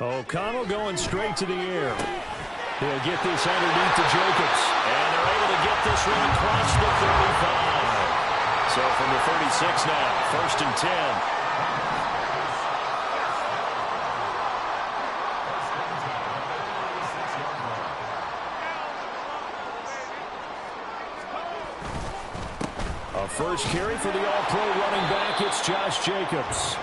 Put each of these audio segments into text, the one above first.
O'Connell going straight to the air. He'll get this underneath to Jacobs. And they're able to get this one across the 35. So from the 36 now, 1st and 10. First carry for the All-Pro running back, it's Josh Jacobs.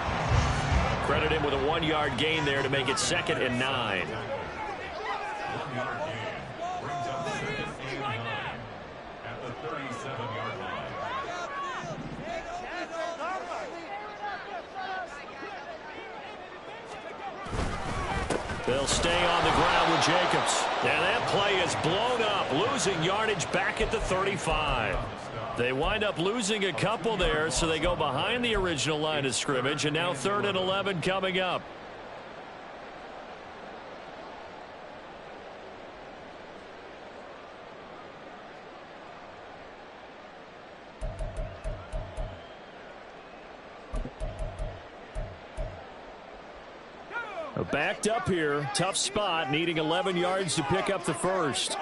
Credit him with a 1-yard gain there to make it 2nd and 9. They'll stay on the ground with Jacobs. And that play is blown up, losing yardage back at the 35. They wind up losing a couple there, so they go behind the original line of scrimmage, and now 3rd and 11 coming up. Backed up here, tough spot, needing 11 yards to pick up the first.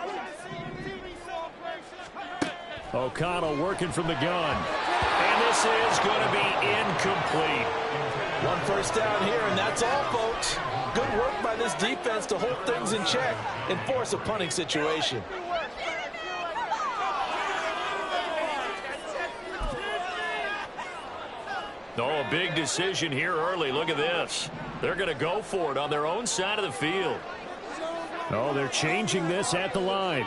O'Connell working from the gun. And this is going to be incomplete. 1 first down here, and that's all, folks. Good work by this defense to hold things in check and force a punting situation. Oh, a big decision here early. Look at this. They're going to go for it on their own side of the field. Oh, they're changing this at the line.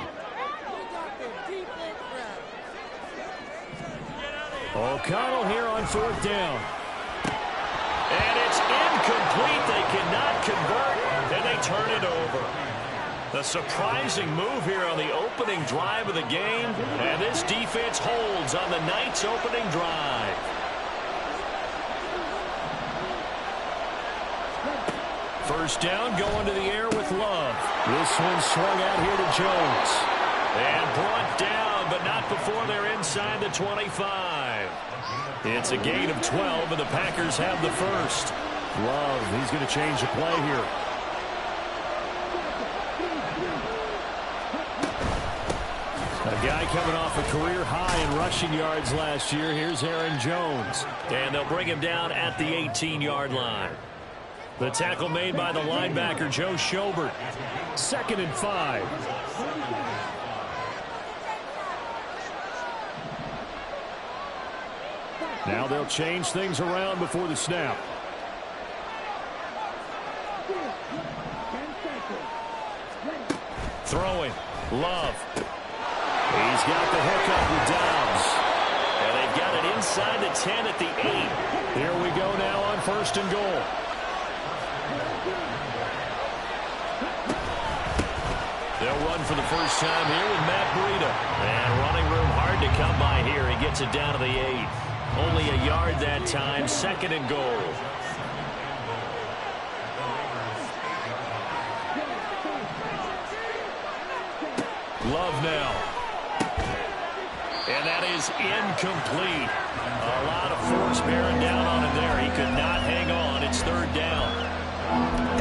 O'Connell here on 4th down. And it's incomplete. They cannot convert, and they turn it over. A surprising move here on the opening drive of the game, and this defense holds on the Knights' opening drive. First down, going to the air with Love. This one swung out here to Jones. And brought down, but not before they're inside the 25. It's a gain of 12, and the Packers have the first. Love, he's going to change the play here. A guy coming off a career high in rushing yards last year. Here's Aaron Jones. And they'll bring him down at the 18-yard line. The tackle made by the linebacker, Joe Schobert. 2nd and 5. Now they'll change things around before the snap. Throwing. Love. He's got the hook up with Dobbs. And they've got it inside the 10 at the 8. Here we go now on 1st and goal. They'll run for the first time here with Matt Breida. And running room hard to come by here. He gets it down to the 8. Only a yard that time, 2nd and goal. Love now. And that is incomplete. A lot of force bearing down on him there. He could not hang on. It's 3rd down.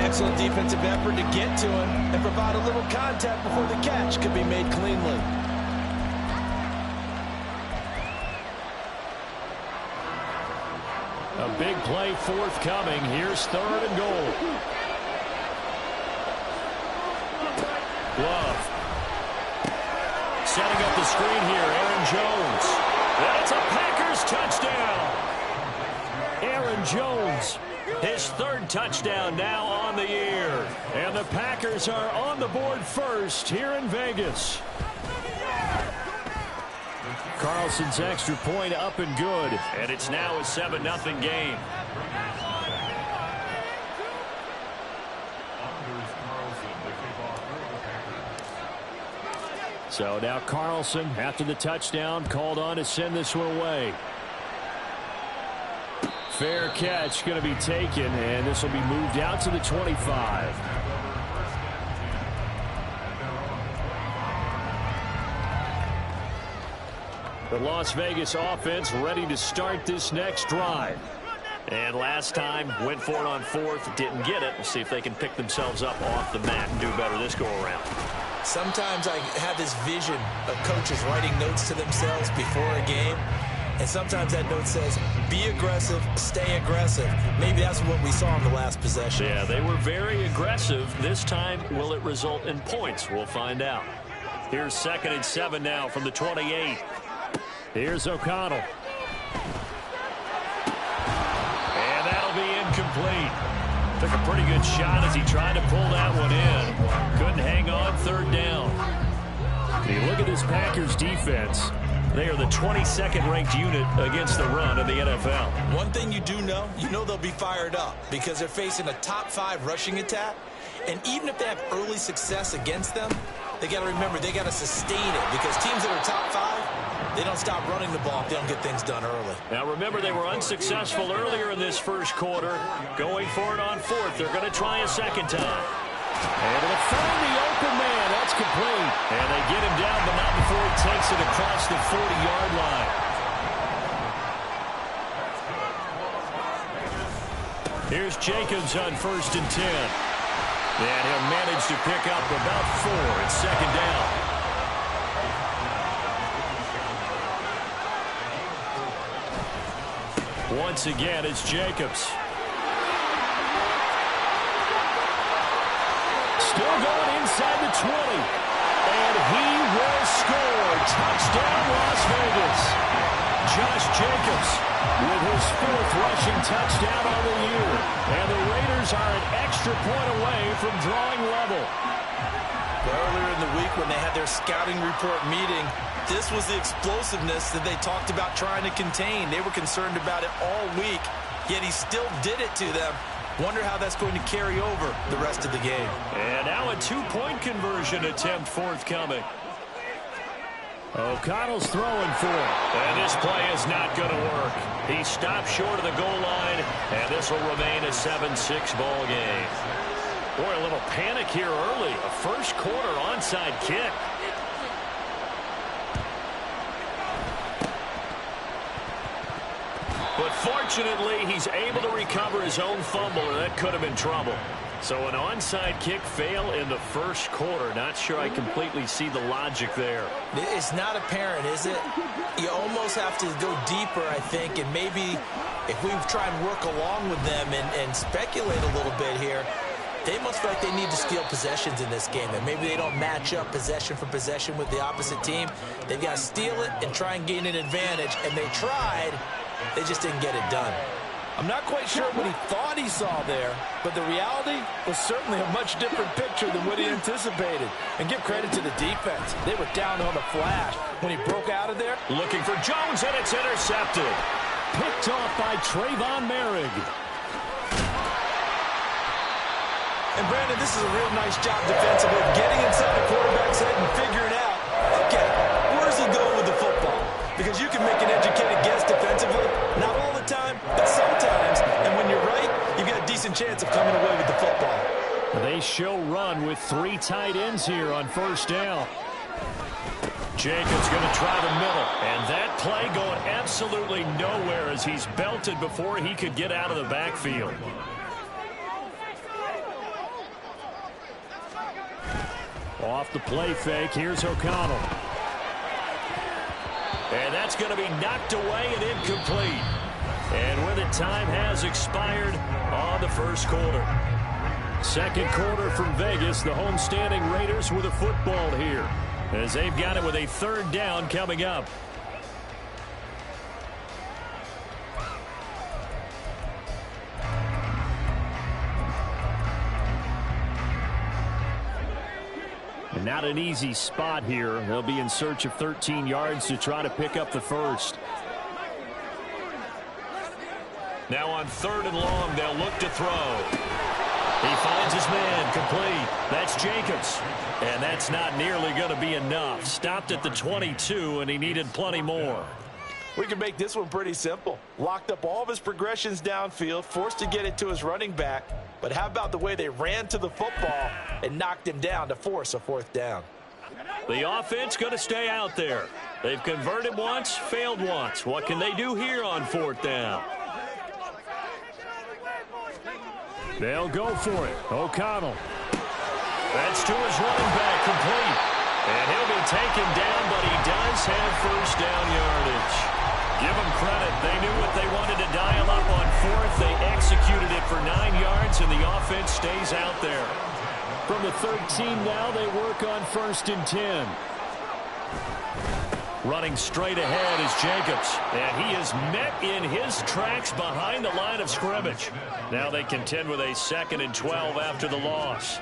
Excellent defensive effort to get to him and provide a little contact before the catch could be made cleanly. A big play forthcoming. Here's 3rd and goal. Love. Setting up the screen here, Aaron Jones. And it's a Packers touchdown. Aaron Jones, his 3rd touchdown now on the year. And the Packers are on the board first here in Vegas. Carlson's extra point up and good. And it's now a 7-0 game. So now Carlson, after the touchdown, called on to send this one away. Fair catch going to be taken, and this will be moved out to the 25. The Las Vegas offense ready to start this next drive. And last time, went for it on fourth, didn't get it. We'll see if they can pick themselves up off the mat and do better this go-around. Sometimes I have this vision of coaches writing notes to themselves before a game. And sometimes that note says, be aggressive, stay aggressive. Maybe that's what we saw in the last possession. Yeah, they were very aggressive. This time, will it result in points? We'll find out. Here's 2nd and 7 now from the 28. Here's O'Connell. And that'll be incomplete. Took a pretty good shot as he tried to pull that one in. Couldn't hang on 3rd down. You look at this Packers defense. They are the 22nd ranked unit against the run in the NFL. One thing you do know, they'll be fired up because they're facing a top 5 rushing attack. And even if they have early success against them, they got to remember they got to sustain it because teams that are top 5, they don't stop running the ball if they don't get things done early. Now remember, they were unsuccessful earlier in this first quarter. Going for it on 4th. They're going to try a second time. Able to find the open man. That's complete. And they get him down, but not before he takes it across the 40-yard line. Here's Jacobs on 1st and 10. And he'll manage to pick up about 4. It's 2nd down. Once again, it's Jacobs. Still going inside the 20. And he will score. Touchdown, Las Vegas. Josh Jacobs with his 4th rushing touchdown on the year. And the Raiders are an extra point away from drawing level. Earlier in the week when they had their scouting report meeting, this was the explosiveness that they talked about trying to contain. They were concerned about it all week, yet he still did it to them. Wonder how that's going to carry over the rest of the game. And now a 2-point conversion attempt forthcoming. O'Connell's throwing for it. And this play is not going to work. He stopped short of the goal line, and this will remain a 7-6 ball game. Boy, a little panic here early. A first quarter onside kick. But fortunately, he's able to recover his own fumble, or that could have been trouble. So an onside kick fail in the first quarter. Not sure I completely see the logic there. It's not apparent, is it? You almost have to go deeper, I think, and maybe if we try and work along with them and speculate a little bit here, they must feel like they need to steal possessions in this game, and maybe they don't match up possession for possession with the opposite team. They've got to steal it and try and gain an advantage, and they tried. They just didn't get it done. I'm not quite sure what he thought he saw there, but the reality was certainly a much different picture than what he anticipated. And give credit to the defense. They were down on the flash when he broke out of there. Looking for Jones, and it's intercepted. Picked off by Trayvon Merrick. And Brandon, this is a real nice job defensively, getting inside the quarterback's head and figuring out, okay, where's he going with the football? Because you can make an educated guess defensively, not all the time, but sometimes. And when you're right, you've got a decent chance of coming away with the football. They show run with 3 tight ends here on 1st down. Jacobs going to try the middle. And that play going absolutely nowhere as he's belted before he could get out of the backfield. Off the play fake, here's O'Connell. And that's going to be knocked away and incomplete. And with it, time has expired on the first quarter. Second quarter from Vegas, the homestanding Raiders with a football here, as they've got it with a 3rd down coming up. And not an easy spot here. They'll be in search of 13 yards to try to pick up the first. Now on 3rd and long, they'll look to throw. He finds his man, complete. That's Jacobs. And that's not nearly going to be enough. Stopped at the 22, and he needed plenty more. We can make this one pretty simple. Locked up all of his progressions downfield, forced to get it to his running back. But how about the way they ran to the football and knocked him down to force a 4th down? The offense going to stay out there. They've converted once, failed once. What can they do here on 4th down? They'll go for it. O'Connell. That's to his running back, complete. And he'll be taken down, but he does have first down yardage. Give them credit. They knew what they wanted to dial up on fourth. They executed it for 9 yards, and the offense stays out there. From the 13 now, they work on 1st and 10. Running straight ahead is Jacobs, and he is met in his tracks behind the line of scrimmage. Now they contend with a 2nd and 12 after the loss.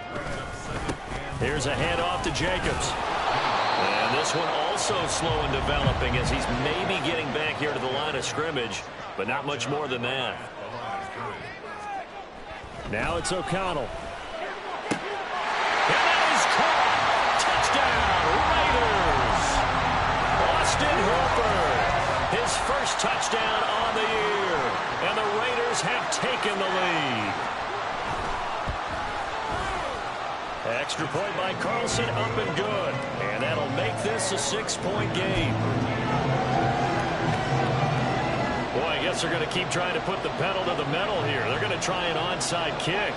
Here's a handoff to Jacobs. And this one also slow in developing as he's maybe getting back here to the line of scrimmage, but not much more than that. Now it's O'Connell. And that is caught. Touchdown, Raiders. Austin Hooper, his first touchdown on the year. And the Raiders have taken the lead. Extra point by Carlson, up and good. And that'll make this a 6-point game. Boy, I guess they're going to keep trying to put the pedal to the metal here. They're going to try an onside kick.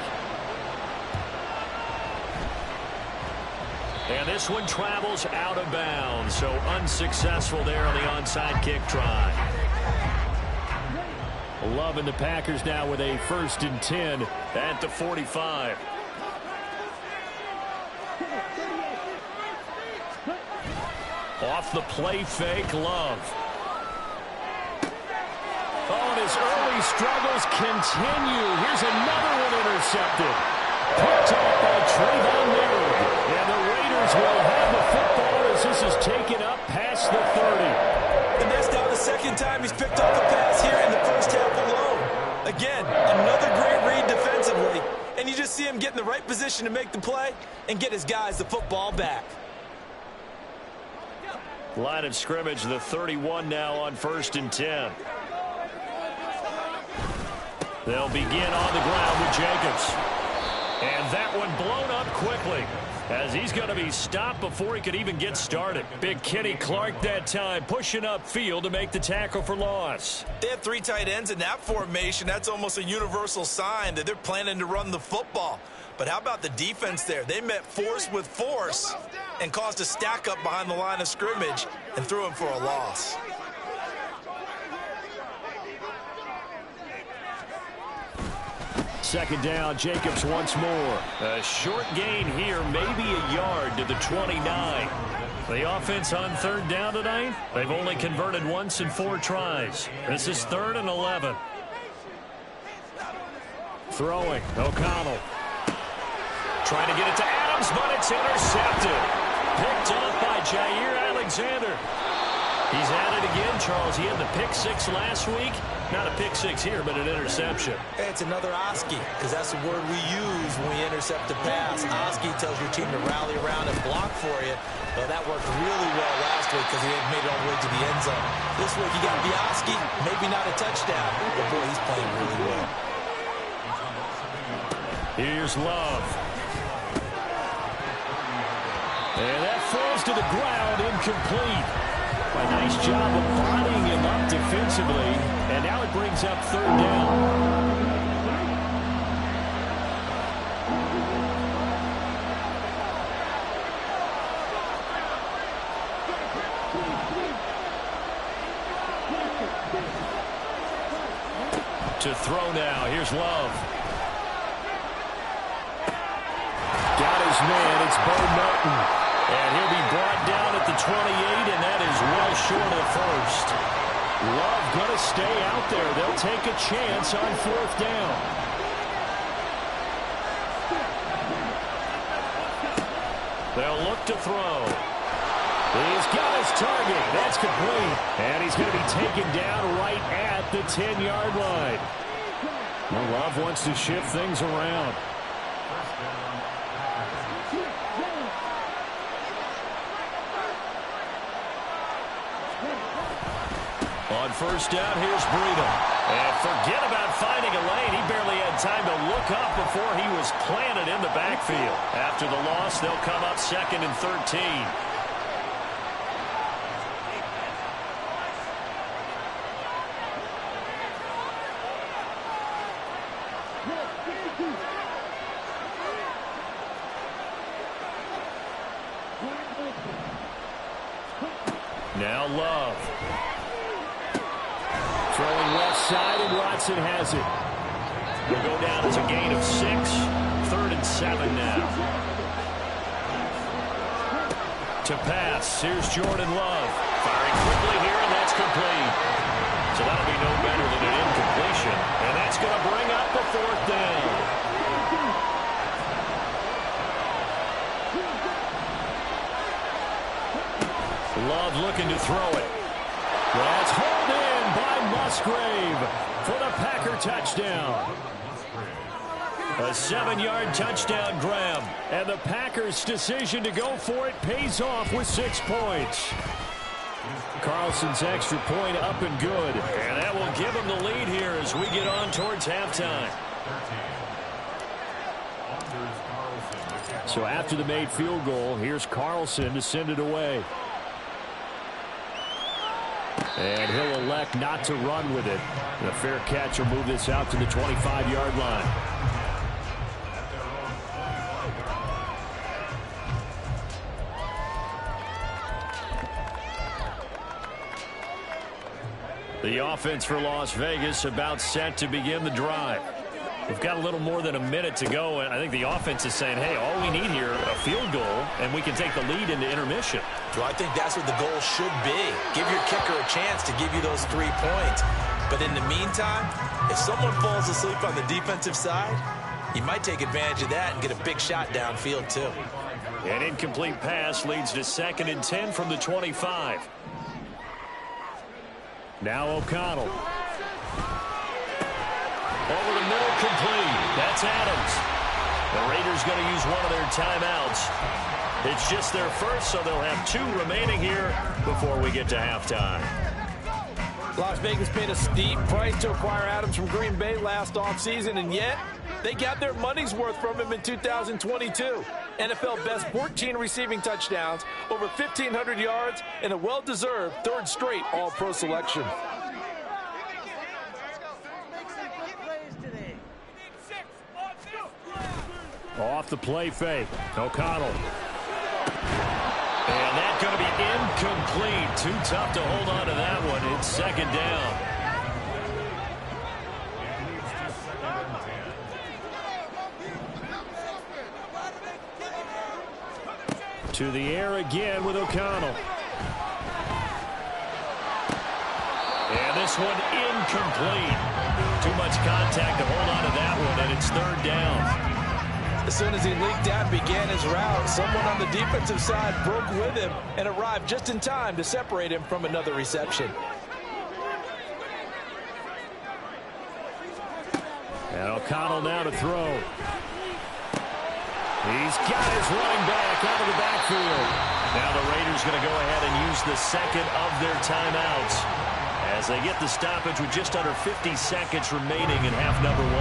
And this one travels out of bounds, so unsuccessful there on the onside kick try. Loving the Packers now with a 1st and 10 at the 45. Off the play fake, Love. Oh, and his early struggles continue. Here's another one intercepted. Picked off by Trayvon Merritt. And the Raiders will have the football as this is taken up past the 30. And that's now the 2nd time he's picked up a pass here in the first half alone. Again, another great read defensively. And you just see him get in the right position to make the play and get his guys the football back. Line of scrimmage, the 31 now on 1st and 10. They'll begin on the ground with Jacobs. And that one blown up quickly as he's going to be stopped before he could even get started. Big Kenny Clark that time pushing up field to make the tackle for loss. They have 3 tight ends in that formation. That's almost a universal sign that they're planning to run the football. But how about the defense there? They met force with force and caused a stack up behind the line of scrimmage and threw him for a loss. Second down, Jacobs once more. A short gain here, maybe a yard to the 29. The offense on 3rd down tonight, they've only converted once in 4 tries. This is 3rd and 11. Throwing, O'Connell. Trying to get it to Adams, but it's intercepted. Picked up by Jair Alexander. He's at it again, Charles. He had the pick 6 last week. Not a pick 6 here, but an interception. It's another Oski, because that's the word we use when we intercept a pass. Oski tells your team to rally around and block for you. Well, that worked really well last week because he had made it all the way to the end zone. This week you got Oski, maybe not a touchdown, but boy, he's playing really well. Here's Love. And that falls to the ground, incomplete. A nice job of bodying him up defensively, and now it brings up 3rd down. To throw now, here's Love. Got his man, it's Bo Melton. And he'll be brought down at the 28, and that is well short of the 1st. Love going to stay out there. They'll take a chance on 4th down. They'll look to throw. He's got his target. That's complete. And he's going to be taken down right at the 10-yard line. Well, Love wants to shift things around. On 1st down, here's Breida. And forget about finding a lane. He barely had time to look up before he was planted in the backfield. After the loss, they'll come up 2nd and 13. Now Love. Throwing left side, and Watson has it. Will go down as a gain of 6. 3rd and 7 now. To pass. Here's Jordan Love. Firing quickly here, and that's complete. So that'll be no better than an incompletion. And that's going to bring up the 4th down. Love looking to throw it. That's hauled in by Musgrave for the Packer touchdown. A 7-yard touchdown grab. And the Packers' decision to go for it pays off with 6 points. Carlson's extra point up and good. And that will give them the lead here as we get on towards halftime. So after the made field goal, here's Carlson to send it away. And he'll elect not to run with it. The fair catch will move this out to the 25-yard line. The offense for Las Vegas about set to begin the drive. We've got a little more than a minute to go, and I think the offense is saying, hey, all we need here, a field goal, and we can take the lead into intermission. Well, I think that's what the goal should be. Give your kicker a chance to give you those 3 points. But in the meantime, if someone falls asleep on the defensive side, you might take advantage of that and get a big shot downfield, too. An incomplete pass leads to 2nd and 10 from the 25. Now O'Connell. Over the middle, complete. That's Adams. The Raiders going to use one of their timeouts. It's just their first, so they'll have 2 remaining here before we get to halftime. Las Vegas paid a steep price to acquire Adams from Green Bay last offseason, and yet they got their money's worth from him in 2022. NFL best 14 receiving touchdowns, over 1,500 yards, and a well-deserved 3rd straight All-Pro selection. Off the play fake. O'Connell. And that's going to be incomplete. Too tough to hold on to that one. It's 2nd down. To the air again with O'Connell. And this one incomplete. Too much contact to hold on to that one, and it's 3rd down. As soon as he leaked out and began his route, someone on the defensive side broke with him and arrived just in time to separate him from another reception. And O'Connell now to throw. He's got his running back out of the backfield. Now the Raiders going to go ahead and use the 2nd of their timeouts as they get the stoppage with just under 50 seconds remaining in half number 1.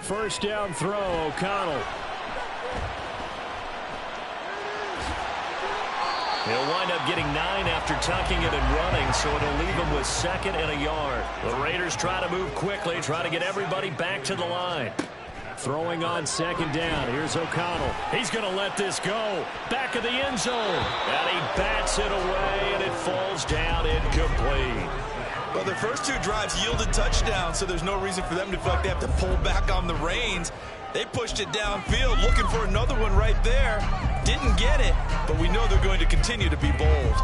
First down throw, O'Connell. He'll wind up getting 9 after tucking it and running, so it'll leave him with 2nd and a yard. The Raiders try to move quickly, try to get everybody back to the line. Throwing on 2nd down. Here's O'Connell. He's going to let this go. Back of the end zone. And he bats it away, and it falls down incomplete. Well, their first 2 drives yielded touchdowns, so there's no reason for them to feel like they have to pull back on the reins. They pushed it downfield, looking for another one right there. Didn't get it, but we know they're going to continue to be bold.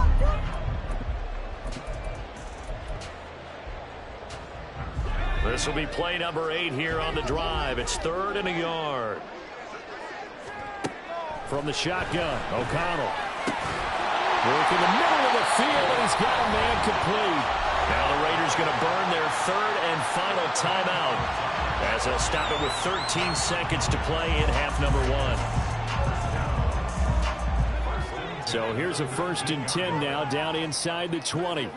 This will be play number 8 here on the drive. It's 3rd and a yard. From the shotgun, O'Connell. Work in the middle of the field, and he's got a man complete. Now the Raiders going to burn their 3rd and final timeout as they'll stop it with 13 seconds to play in half number 1. So here's a 1st and 10 now down inside the 20.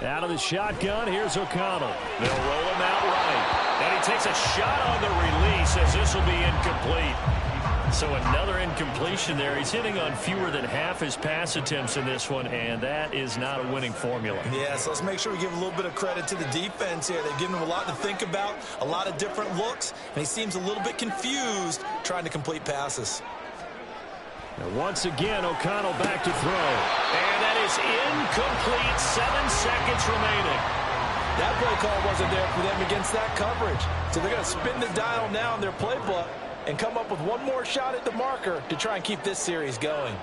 Out of the shotgun, here's O'Connell. They'll roll him out right. And he takes a shot on the release as this will be incomplete. So another incompletion there. He's hitting on fewer than half his pass attempts in this one, and that is not a winning formula. Yeah, so let's make sure we give a little bit of credit to the defense here. They've given him a lot to think about, a lot of different looks, and he seems a little bit confused trying to complete passes. Now once again, O'Connell back to throw. And that is incomplete. 7 seconds remaining. That play call wasn't there for them against that coverage. So they're going to spin the dial now in their playbook and come up with one more shot at the marker to try and keep this series going.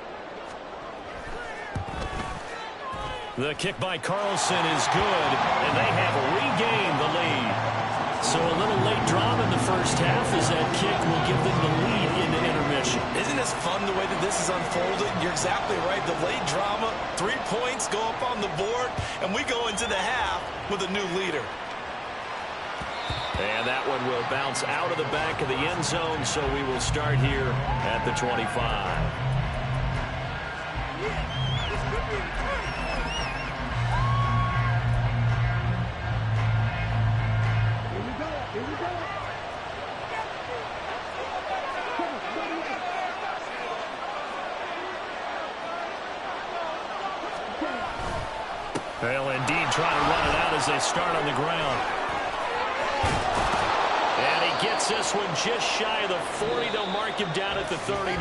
The kick by Carlson is good, and they have regained the lead. So a little late drama in the first half as that kick will give them the lead into intermission. Isn't this fun the way that this is unfolded? You're exactly right. The late drama, 3 points go up on the board, and we go into the half with a new leader. And that one will bounce out of the back of the end zone, so we will start here at the 25. They'll indeed try to run it out as they start on the ground. And he gets this one just shy of the 40. They'll mark him down at the 39.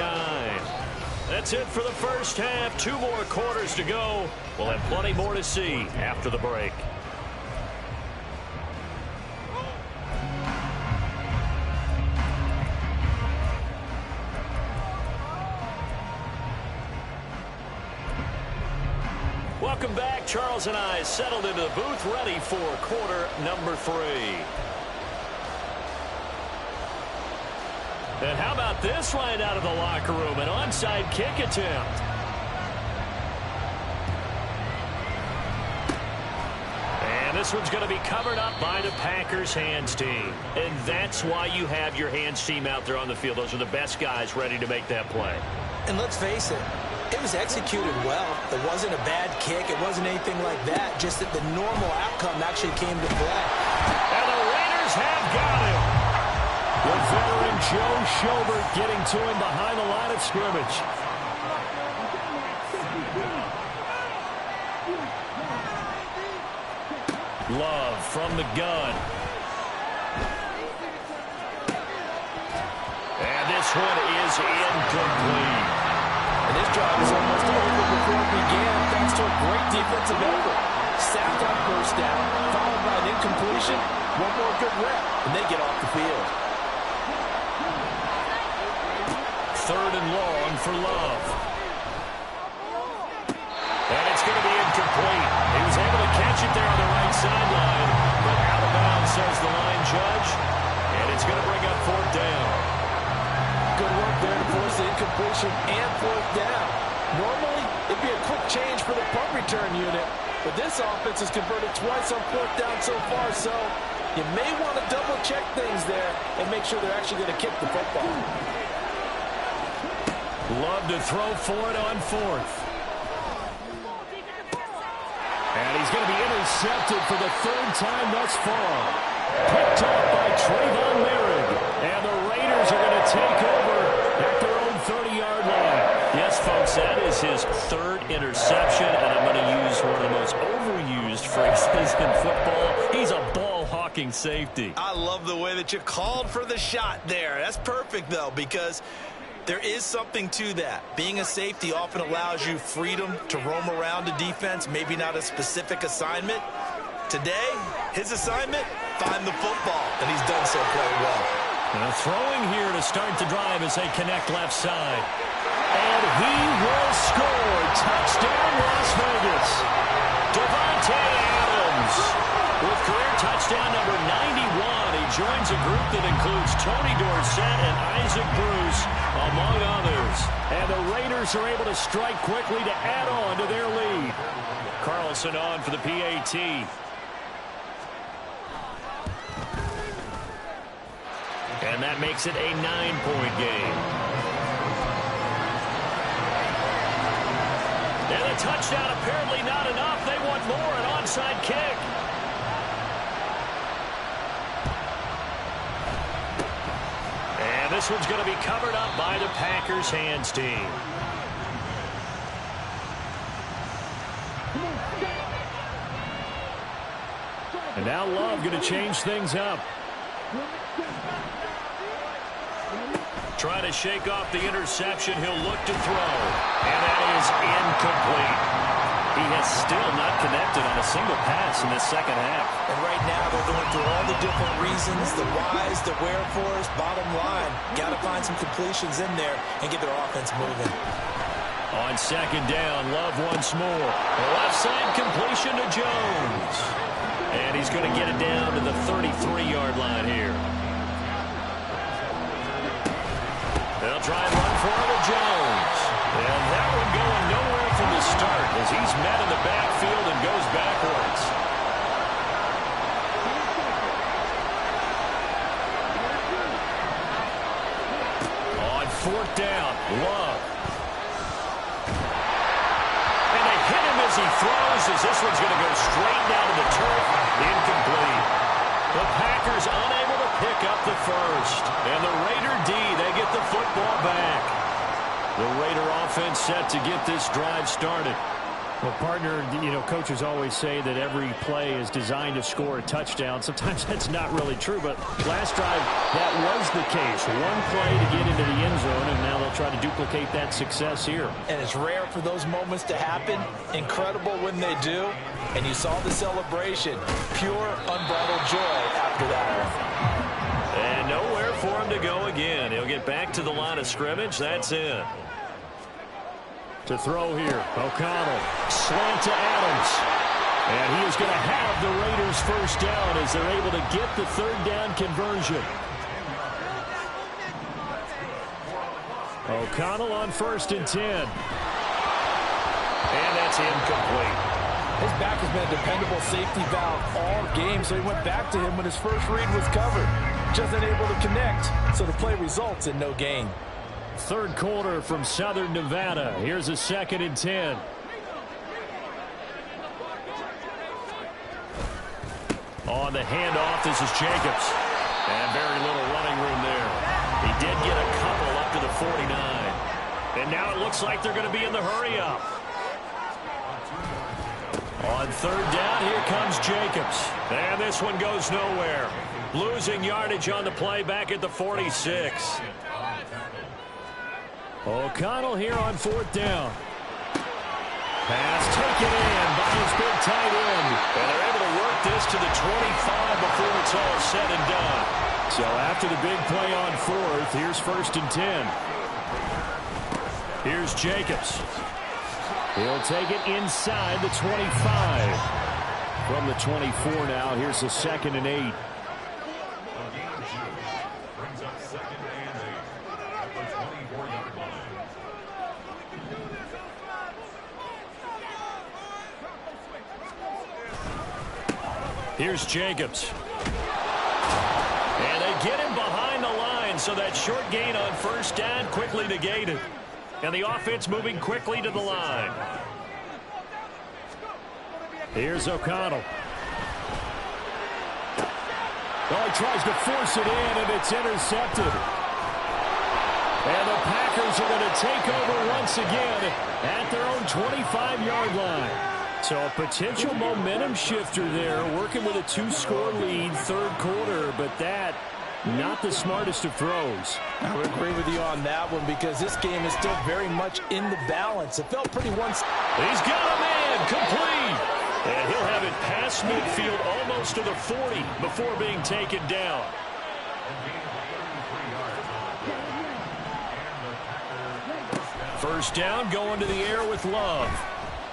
That's it for the first half. 2 more quarters to go. We'll have plenty more to see after the break. Welcome back. Charles and I settled into the booth, ready for quarter number 3. And how about this right out of the locker room? An onside kick attempt. And this one's going to be covered up by the Packers hands team. And that's why you have your hands team out there on the field. Those are the best guys ready to make that play. And let's face it, it was executed well. It wasn't a bad kick. It wasn't anything like that. Just that the normal outcome actually came to play. And the Raiders have got him. The veteran Joe Schobert getting to him behind the line of scrimmage. Love from the gun. And this one is incomplete. And this drive is almost over before it began thanks to a great defensive effort. Sacked on first down, followed by an incompletion. One more good rep, and they get off the field. 3rd and long for Love. And it's going to be incomplete. He was able to catch it there on the right sideline, but out of bounds, says the line judge. And it's going to bring up 4th down. Good work there to force the incompletion and 4th down. Normally, it'd be a quick change for the punt return unit, but this offense has converted twice on 4th down so far, so you may want to double-check things there and make sure they're actually going to kick the football. Love to throw for it on 4th. And he's going to be intercepted for the 3rd time thus far. Picked off by Trayvon Merrick. And the Raiders are going to take over at their own 30-yard line. Yes, folks, that is his 3rd interception, and I'm going to use one of the most overused phrases in football. He's a ball-hawking safety. I love the way that you called for the shot there. That's perfect, though, because there is something to that. Being a safety often allows you freedom to roam around a defense, maybe not a specific assignment. Today, his assignment, find the football, and he's done so quite well. Now throwing here to start the drive as they connect left side. And he will score. Touchdown, Las Vegas. Devontae Adams with career touchdown number 91. He joins a group that includes Tony Dorsett and Isaac Bruce, among others. And the Raiders are able to strike quickly to add on to their lead. Carlson on for the PAT. And that makes it a 9-point game. And a touchdown apparently not enough. They want more, an onside kick. And This one's going to be covered up by the Packers hands team. And now Love going to change things up. Trying to shake off the interception. He'll look to throw. And that is incomplete. He has still not connected on a single pass in this second half. And right now they're going through all the different reasons, the whys, the wherefores. Bottom line, got to find some completions in there and get their offense moving. On second down, Love once more. The left side completion to Jones. And he's going to get it down to the 33-yard line here. They'll try and run for it with Jones. And that one going nowhere from the start as he's met in the backfield and goes backwards. On fourth down, Love. And they hit him as he throws as this one's going to go straight down to the turf. Incomplete. The Packers unable to pick up the first. And the Raider D, they get the football back. The Raider offense set to get this drive started. Well, partner, coaches always say that every play is designed to score a touchdown. Sometimes that's not really true, but last drive, that was the case. One play to get into the end zone, and now they'll try to duplicate that success here. And it's rare for those moments to happen. Incredible when they do. And you saw the celebration. Pure, unbridled joy after that one. And nowhere for him to go again. He'll get back to the line of scrimmage. That's it. To throw here, O'Connell. Slant to Adams. And he is going to have the Raiders first down as they're able to get the third down conversion. O'Connell on 1st and 10. And that's incomplete. His back has been a dependable safety valve all game, so he went back to him when his first read was covered. Just unable to connect, so the play results in no gain. Third quarter from Southern Nevada. Here's a 2nd and 10. On the handoff, this is Jacobs. And very little running room there. He did get a couple up to the 49. And now it looks like they're going to be in the hurry-up. On third down, here comes Jacobs. And this one goes nowhere. Losing yardage on the play back at the 46. O'Connell here on 4th down. Pass taken in by his big tight end. And they're able to work this to the 25 before it's all said and done. So after the big play on 4th, here's 1st and 10. Here's Jacobs. He'll take it inside the 25. From the 24 now, here's the 2nd and 8. Here's Jacobs. And they get him behind the line, so that short gain on 1st down quickly negated. And the offense moving quickly to the line. Here's O'Connell. Oh, he tries to force it in, and it's intercepted. And the Packers are going to take over once again at their own 25-yard line. So a potential momentum shifter there, working with a 2-score lead, third quarter, but that, not the smartest of throws. I would agree with you on that one because this game is still very much in the balance. It felt pretty one-sided. He's got a man, complete. And he'll have it past midfield almost to the 40 before being taken down. First down, going to the air with Love.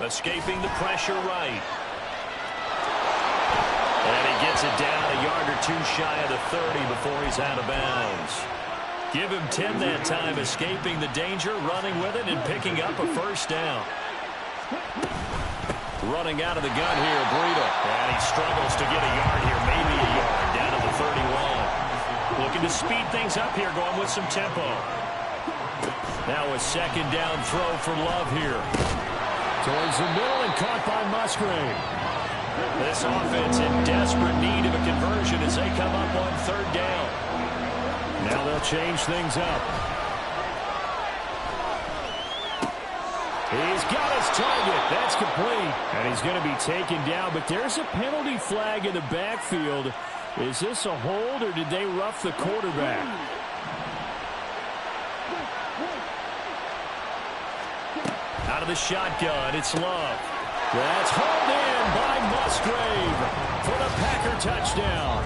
Escaping the pressure right. And he gets it down a yard or two shy of the 30 before he's out of bounds. Give him 10 that time, escaping the danger, running with it, and picking up a first down. Running out of the gun here, Breida. And he struggles to get a yard here, maybe a yard, down to the 31. Looking to speed things up here, going with some tempo. Now a second down throw for Love here. Towards the middle and caught by Musgrave. This offense in desperate need of a conversion as they come up on third down. Now they'll change things up. He's got his target. That's complete. And he's going to be taken down, but there's a penalty flag in the backfield. Is this a hold, or did they rough the quarterback? Out of the shotgun, it's Love. That's hauled in by Musgrave for the Packer touchdown.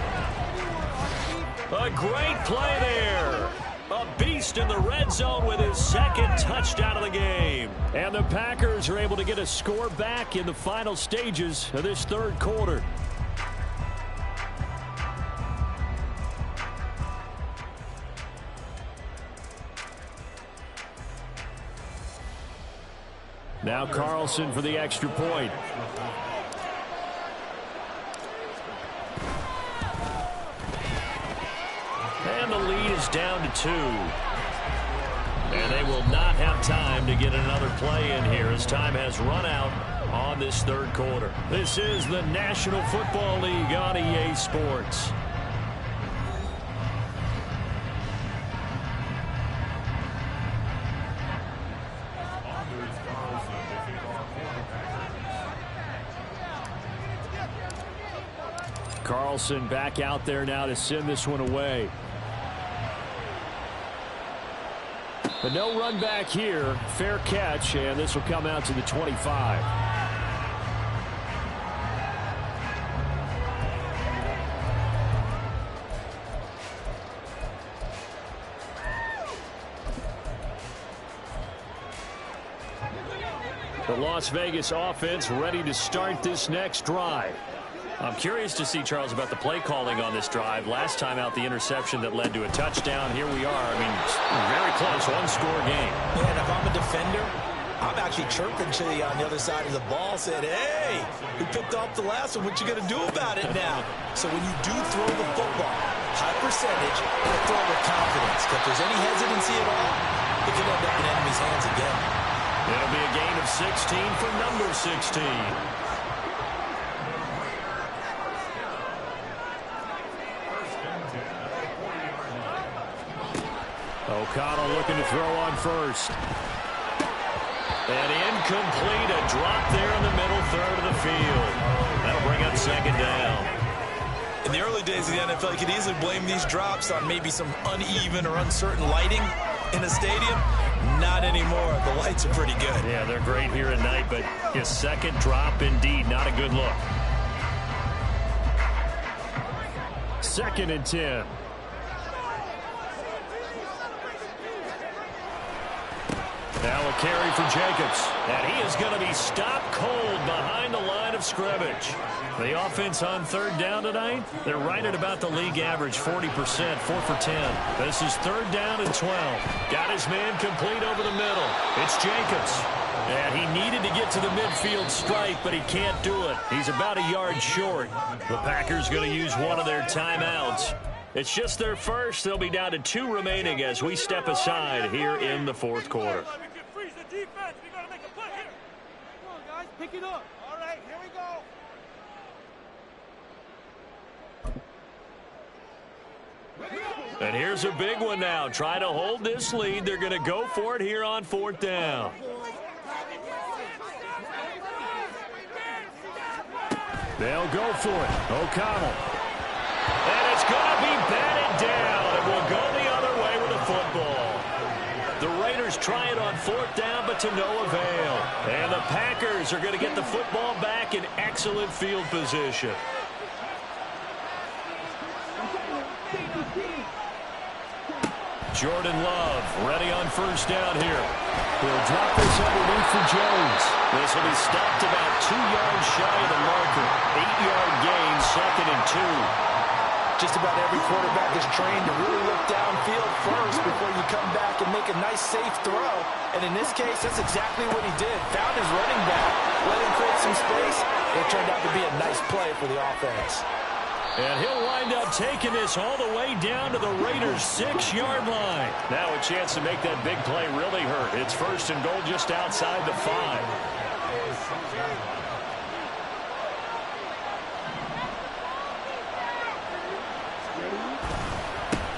A great play there. A beast in the red zone with his second touchdown of the game. And the Packers are able to get a score back in the final stages of this third quarter. Now Carlson for the extra point. And the lead is down to 2. And they will not have time to get another play in here as time has run out on this third quarter. This is the National Football League on EA Sports. Carlson back out there now to send this one away. But no run back here. Fair catch, and this will come out to the 25. The Las Vegas offense ready to start this next drive. I'm curious to see, Charles, about the play calling on this drive. Last time out, the interception that led to a touchdown. Here we are. I mean, very close, one-score game. Yeah, and if I'm a defender, I'm actually chirping to you on the other side of the ball, saying, hey, we picked off the last one. What you going to do about it now? So when you do throw the football, high percentage, and throw with confidence. If there's any hesitancy at all, it can end up in enemy's hands again. It'll be a gain of 16 for number 16. O'Connell looking to throw on first. And incomplete, a drop there in the middle third of the field. That'll bring up second down. In the early days of the NFL, you could easily blame these drops on maybe some uneven or uncertain lighting in a stadium. Not anymore. The lights are pretty good. Yeah, they're great here at night, but his second drop, indeed, not a good look. 2nd and 10. Now a carry for Jacobs. And he is going to be stopped cold behind the line of scrimmage. The offense on third down tonight, they're right at about the league average, 40%, 4 for 10. This is 3rd down and 12. Got his man complete over the middle. It's Jacobs. And he needed to get to the midfield stripe, but he can't do it. He's about a yard short. The Packers going to use one of their timeouts. It's just their first. They'll be down to 2 remaining as we step aside here in the 4th quarter. Pick it up. All right, here we go. And here's a big one now. Trying to hold this lead. They're going to go for it here on 4th down. They'll go for it. O'Connell. And it's going to be batted down. It will go the other way with the football. The Raiders try it on 4th down, but to no avail. And the Packers are going to get the football back in excellent field position. Jordan Love ready on 1st down here. He'll drop this underneath for Jones. This will be stopped about 2 yards shy of the marker. 8-yard gain, 2nd and 2. Just about every quarterback is trained to really look downfield first before you come back and make a nice, safe throw. And in this case, that's exactly what he did. Found his running back, let him create some space. It turned out to be a nice play for the offense. And he'll wind up taking this all the way down to the Raiders' 6-yard line. Now a chance to make that big play really hurt. It's 1st and goal just outside the 5.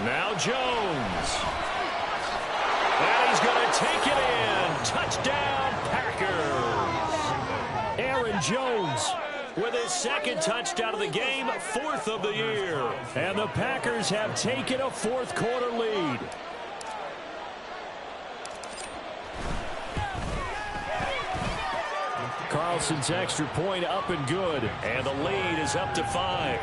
Now Jones. And he's going to take it in. Touchdown, Packers. Aaron Jones with his second touchdown of the game, 4th of the year. And the Packers have taken a fourth-quarter lead. Carlson's extra point up and good. And the lead is up to 5.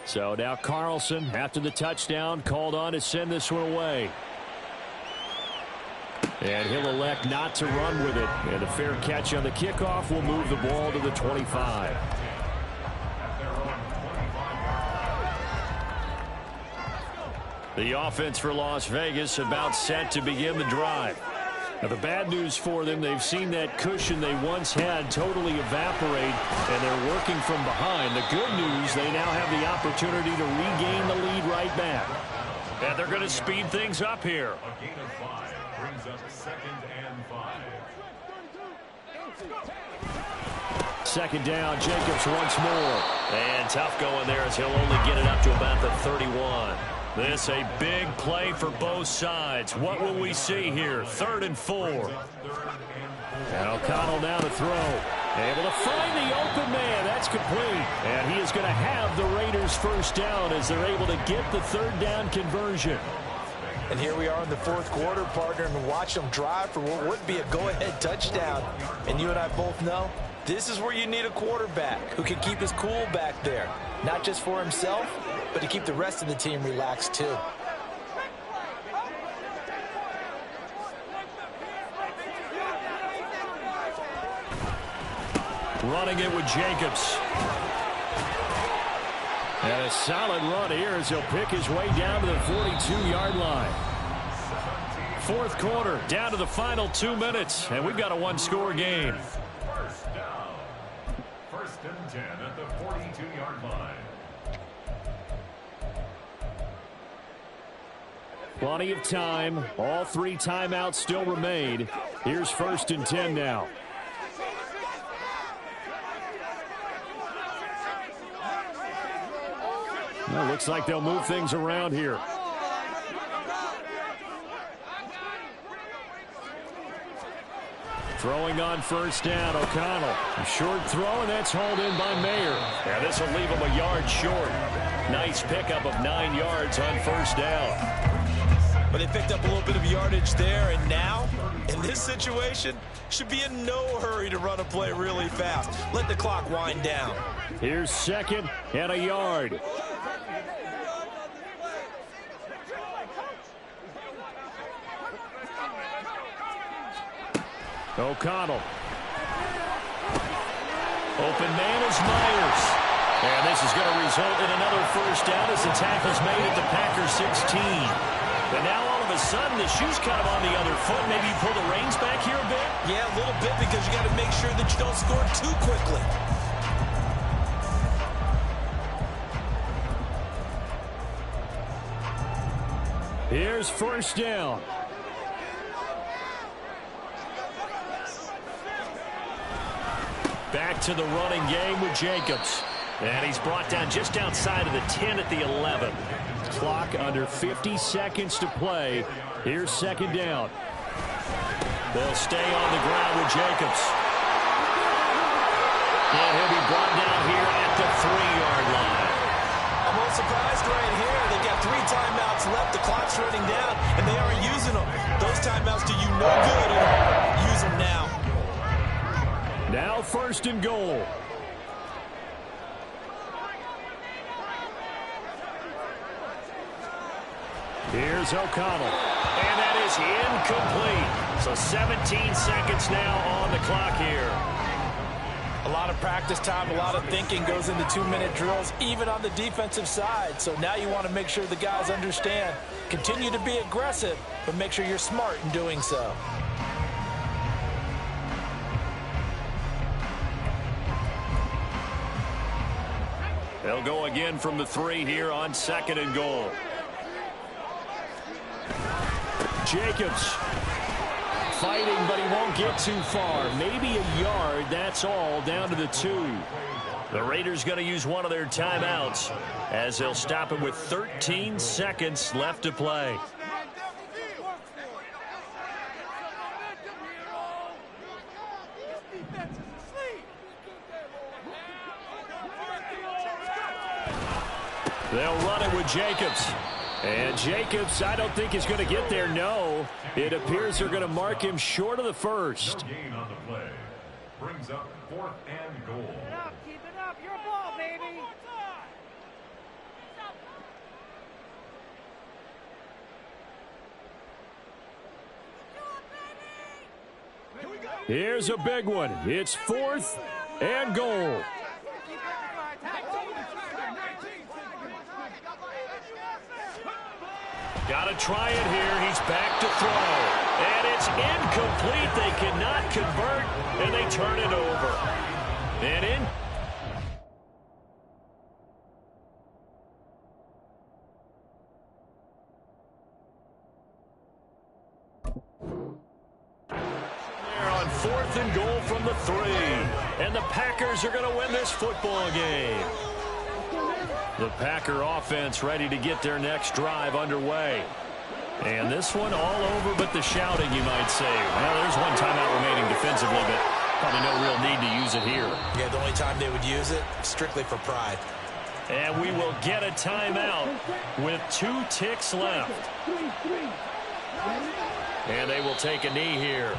So now Carlson, after the touchdown, called on to send this one away. And he'll elect not to run with it. And a fair catch on the kickoff will move the ball to the 25. The offense for Las Vegas about set to begin the drive. Now, the bad news for them, they've seen that cushion they once had totally evaporate, and they're working from behind. The good news, they now have the opportunity to regain the lead right back. And they're going to speed things up here. A gain of 5 brings up 2nd and 5. Second down, Jacobs once more. And tough going there as he'll only get it up to about the 31. This a big play for both sides. What will we see here? 3rd and 4. And O'Connell now to throw. Able to find the open man. That's complete. And he is going to have the Raiders first down as they're able to get the 3rd down conversion. And here we are in the 4th quarter, partner, and watch them drive for what would be a go-ahead touchdown. And you and I both know this is where you need a quarterback who can keep his cool back there. Not just for himself, but to keep the rest of the team relaxed too. Running it with Jacobs. And a solid run here as he'll pick his way down to the 42-yard line. 4th quarter, down to the final 2 minutes, and we've got a one-score game. First down. 1st and 10 at the 42-yard line. Plenty of time. All 3 timeouts still remain. Here's 1st and 10 now. Well, looks like they'll move things around here. Throwing on 1st down, O'Connell. A short throw, and that's hauled in by Mayer. And this will leave him a yard short. Nice pickup of 9 yards on 1st down. But they picked up a little bit of yardage there, and now, in this situation, should be in no hurry to run a play really fast. Let the clock wind down. Here's 2nd and a yard. O'Connell. Open man is Myles. And this is going to result in another 1st down as the tackle's made at the Packers 16. And now all of a sudden the shoe's kind of on the other foot. Maybe you pull the reins back here a bit? Yeah, a little bit, because you got to make sure that you don't score too quickly. Here's 1st down. Back to the running game with Jacobs. And he's brought down just outside of the 10 at the 11. Clock under 50 seconds to play. Here's 2nd down. They'll stay on the ground with Jacobs. And he'll be brought down here at the 3-yard line. I'm a little surprised right here. They've got 3 timeouts left. The clock's running down, and they aren't using them. Those timeouts do you no good. Use them now. Now 1st and goal. Here's O'Connell. And that is incomplete. So 17 seconds now on the clock here. A lot of practice time, a lot of thinking goes into 2-minute drills, even on the defensive side. So now you want to make sure the guys understand. Continue to be aggressive, but make sure you're smart in doing so. They'll go again from the 3 here on 2nd and goal. Jacobs fighting, but he won't get too far. Maybe a yard, that's all, down to the 2. The Raiders going to use one of their timeouts as they'll stop it with 13 seconds left to play. They'll run it with Jacobs. And Jacobs, I don't think he's going to get there, no. It appears they're going to mark him short of the first. No gain on the play. Brings up 4th and goal. Keep it up. Your ball, baby. Here's a big one. It's 4th and goal. Got to try it here. He's back to throw. And it's incomplete. They cannot convert, and they turn it over. And in. They're on 4th and goal from the 3. And the Packers are going to win this football game. The Packer offense ready to get their next drive underway. And this one all over but the shouting, you might say. Well, there's one timeout remaining defensively, but probably no real need to use it here. Yeah, the only time they would use it, strictly for pride. And we will get a timeout with 2 ticks left. And they will take a knee here.